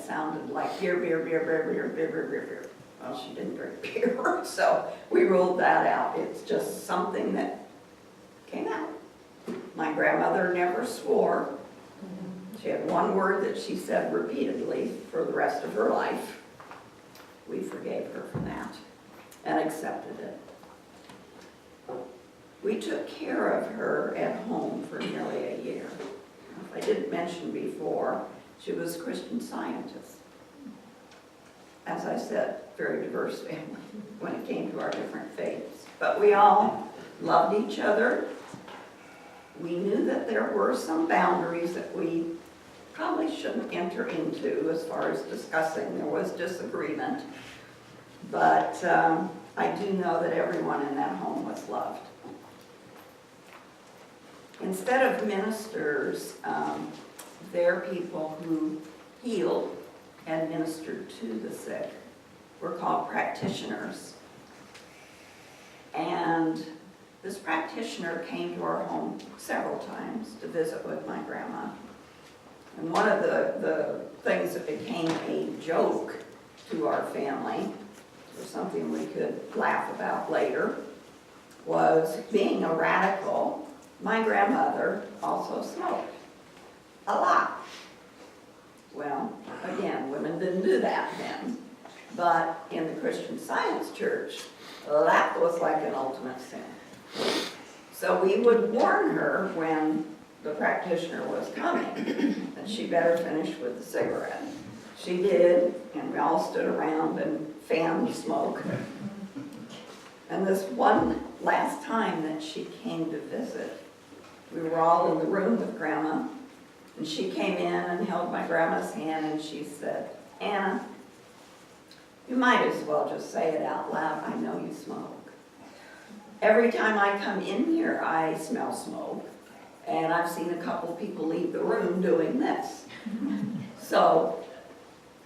sounded like beer, beer, beer, beer, beer, beer, beer, beer, beer. Well, she didn't drink beer, so we ruled that out. It's just something that came out. My grandmother never swore. She had one word that she said repeatedly for the rest of her life. We forgave her for that and accepted it. We took care of her at home for nearly a year. If I didn't mention before, she was a Christian Scientist. As I said, very diverse family when it came to our different faiths. But we all loved each other. We knew that there were some boundaries that we probably shouldn't enter into as far as discussing. There was disagreement. But I do know that everyone in that home was loved. Instead of ministers, they're people who healed and ministered to the sick. We're called practitioners. And this practitioner came to our home several times to visit with my grandma. And one of the things that became a joke to our family, or something we could laugh about later, was being a radical. My grandmother also smoked. A lot. Well, again, women didn't do that then. But in the Christian Science church, that was like an ultimate sin. So we would warn her when the practitioner was coming that she better finish with the cigarette. She did, and we all stood around and fanned the smoke. And this one last time that she came to visit, we were all in the room with Grandma, and she came in and held my grandma's hand and she said, "Anna, you might as well just say it out loud. I know you smoke. Every time I come in here, I smell smoke, and I've seen a couple people leave the room doing this. So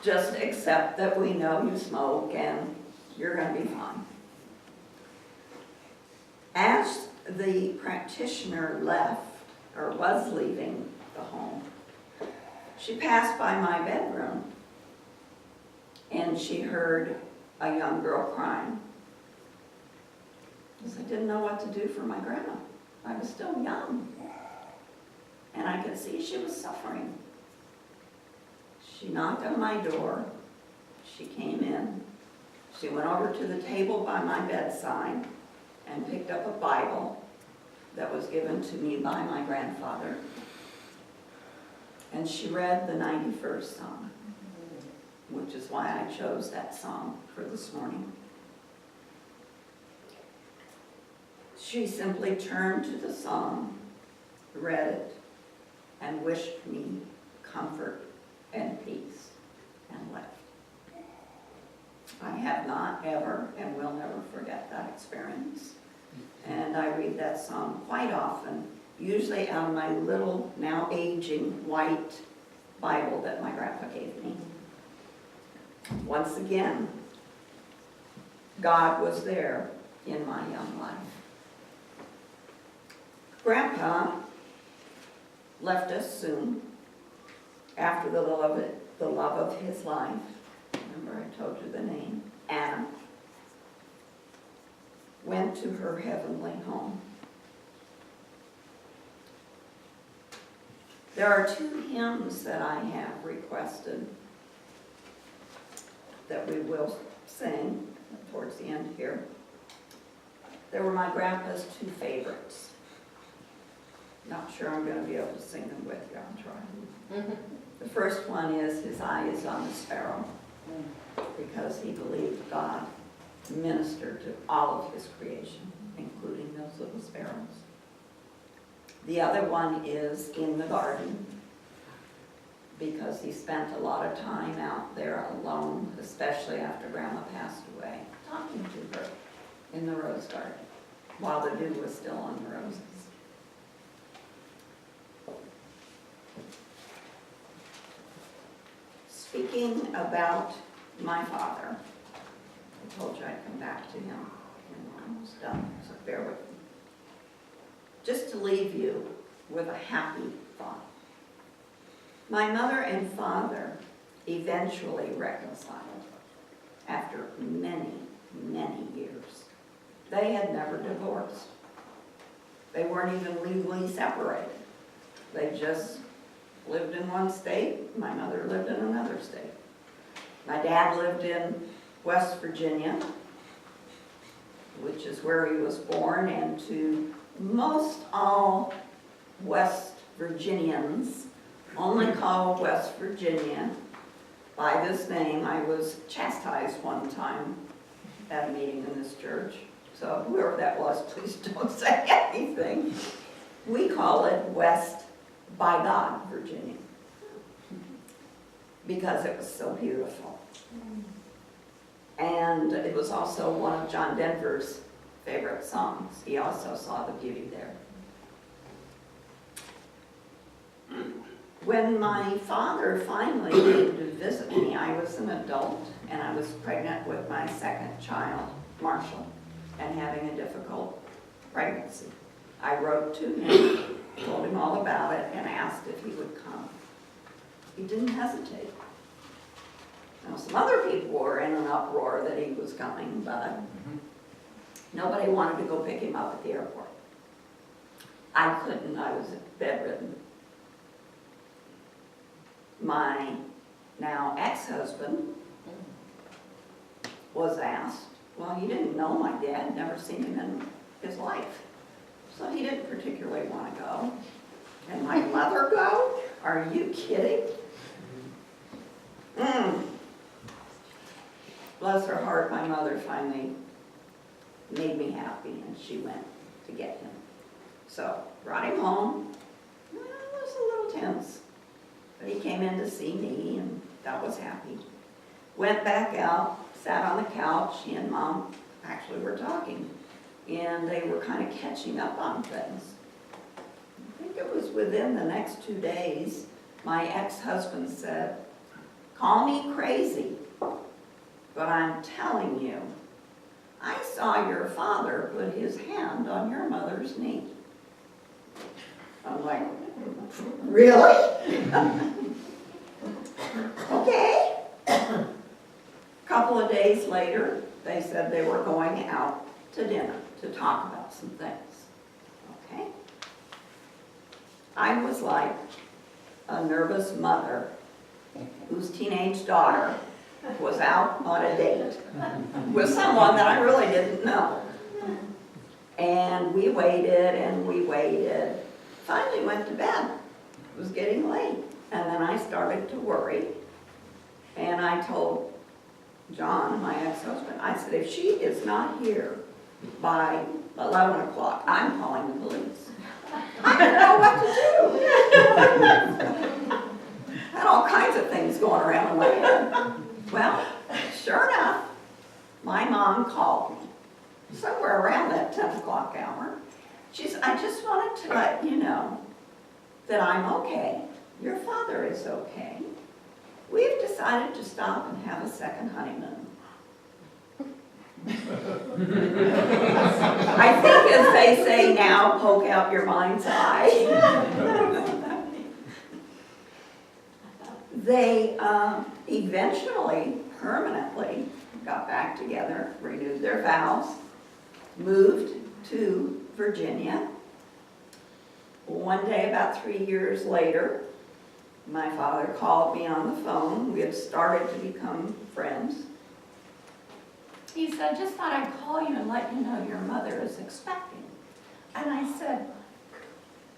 just accept that we know you smoke and you're going to be fine." As the practitioner left, or was leaving the home, she passed by my bedroom and she heard a young girl crying. Because I didn't know what to do for my grandma. I was still young. And I could see she was suffering. She knocked on my door. She came in. She went over to the table by my bedside and picked up a Bible that was given to me by my grandfather. And she read the 91st Psalm, which is why I chose that song for this morning. She simply turned to the psalm, read it, and wished me comfort and peace, and left. I have not ever and will never forget that experience. And I read that psalm quite often, usually out of my little, now aging, white Bible that my grandpa gave me. Once again, God was there in my young life. Grandpa left us soon after the love of his life. Remember I told you the name, Anna, went to her heavenly home. There are 2 hymns that I have requested that we will sing towards the end here. They were my grandpa's 2 favorites. Not sure I'm going to be able to sing them with you. I'll try. The first one is "His Eye is on the Sparrow," because he believed God ministered to all of his creation, including those little sparrows. The other one is "In the Garden," because he spent a lot of time out there alone, especially after Grandma passed away, talking to her in the rose garden while the dew was still on the roses. Speaking about my father, I told you I'd come back to him, and I'm almost done, so bear with me. Just to leave you with a happy thought. My mother and father eventually reconciled after many, many years. They had never divorced. They weren't even legally separated. They just lived in one state. My mother lived in another state. My dad lived in West Virginia, which is where he was born, and to most all West Virginians only call West Virginia by this name. I was chastised one time at a meeting in this church, so whoever that was, please don't say anything. We call it West by God, Virginia, because it was so beautiful. And it was also one of John Denver's favorite songs. He also saw the beauty there. When my father finally came to visit me, I was an adult and I was pregnant with my second child, Marshall, and having a difficult pregnancy. I wrote to him, told him all about it, and asked if he would come. He didn't hesitate. Now, some other people were in an uproar that he was coming, but nobody wanted to go pick him up at the airport. I couldn't, I was bedridden. My now ex-husband was asked, well, he didn't know my dad, never seen him in his life. So he didn't particularly want to go. And my mother go? Are you kidding? Bless her heart, my mother finally made me happy, and she went to get him. So, brought him home. It was a little tense, but he came in to see me, and that was happy. Went back out, sat on the couch. He and Mom actually were talking, and they were kind of catching up on things. I think it was within the next 2 days, my ex-husband said, call me crazy, but I'm telling you, I saw your father put his hand on your mother's knee. I'm like, really? Okay. A couple of days later, they said they were going out to dinner to talk about some things. Okay? I was like a nervous mother whose teenage daughter was out on a date with someone that I really didn't know. And we waited and we waited. Finally went to bed. It was getting late. And then I started to worry. And I told John, my ex-husband, I said, if she is not here by 11 o'clock, I'm calling the police. I didn't know what to do. Had all kinds of things going around in my head. Well, sure enough, my mom called me somewhere around that 10 o'clock hour. She said, I just wanted to let you know that I'm okay. Your father is okay. We've decided to stop and have a second honeymoon. I think, as they say now, poke out your mind's eye. They eventually, permanently, got back together, renewed their vows, moved to Virginia. One day, about 3 years later, my father called me on the phone. We had started to become friends. He said, just thought I'd call you and let you know your mother is expecting. And I said,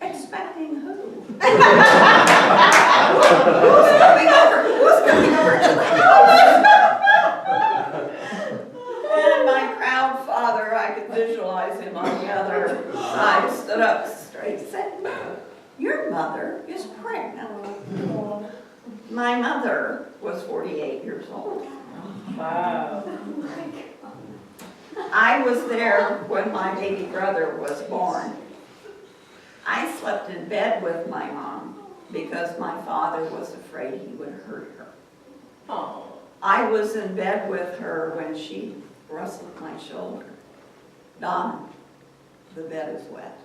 expecting who? Who's coming over? Who's coming over to the house? And my proud father, I could visualize him on the other side, stood up straight, said, no, your mother is pregnant. My mother was 48 years old. Wow. I was there when my baby brother was born. I slept in bed with my mom because my father was afraid he would hurt her. Oh. I was in bed with her when she rustled my shoulder. Donna, the bed is wet.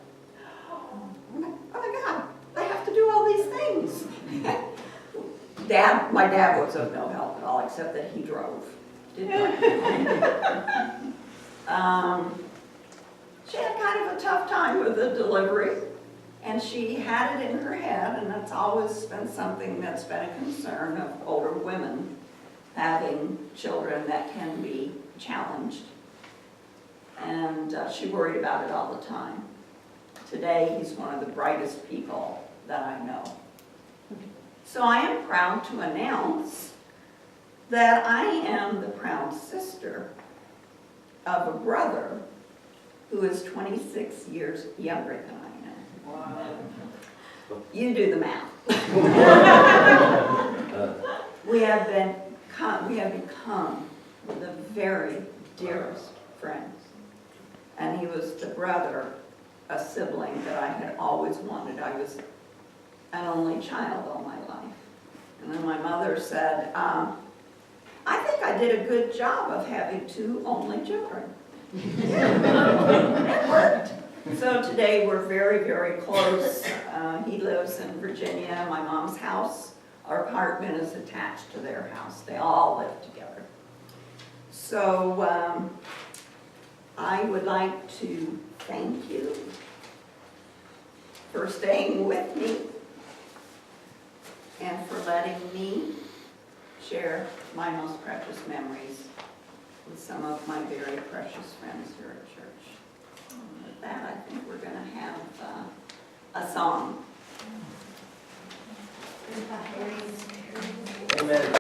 Oh my God, I have to do all these things. My dad was of no help at all, except that he drove. Didn't drive. She had kind of a tough time with the delivery, and she had it in her head, and that's always been something that's been a concern of older women, having children that can be challenged. And she worried about it all the time. Today, he's one of the brightest people that I know. So I am proud to announce that I am the proud sister of a brother who is 26 years younger than I am. Wow. You do the math. We have become the very dearest friends. And he was the brother, a sibling that I had always wanted. I was an only child all my life. And then my mother said, I think I did a good job of having 2 only children. It worked. So today we're very, very close. He lives in Virginia. My mom's house, our apartment is attached to their house. They all live together. So I would like to thank you for staying with me and for letting me share my most precious memories with some of my very precious friends here at church. And with that, I think we're going to have a song. Amen.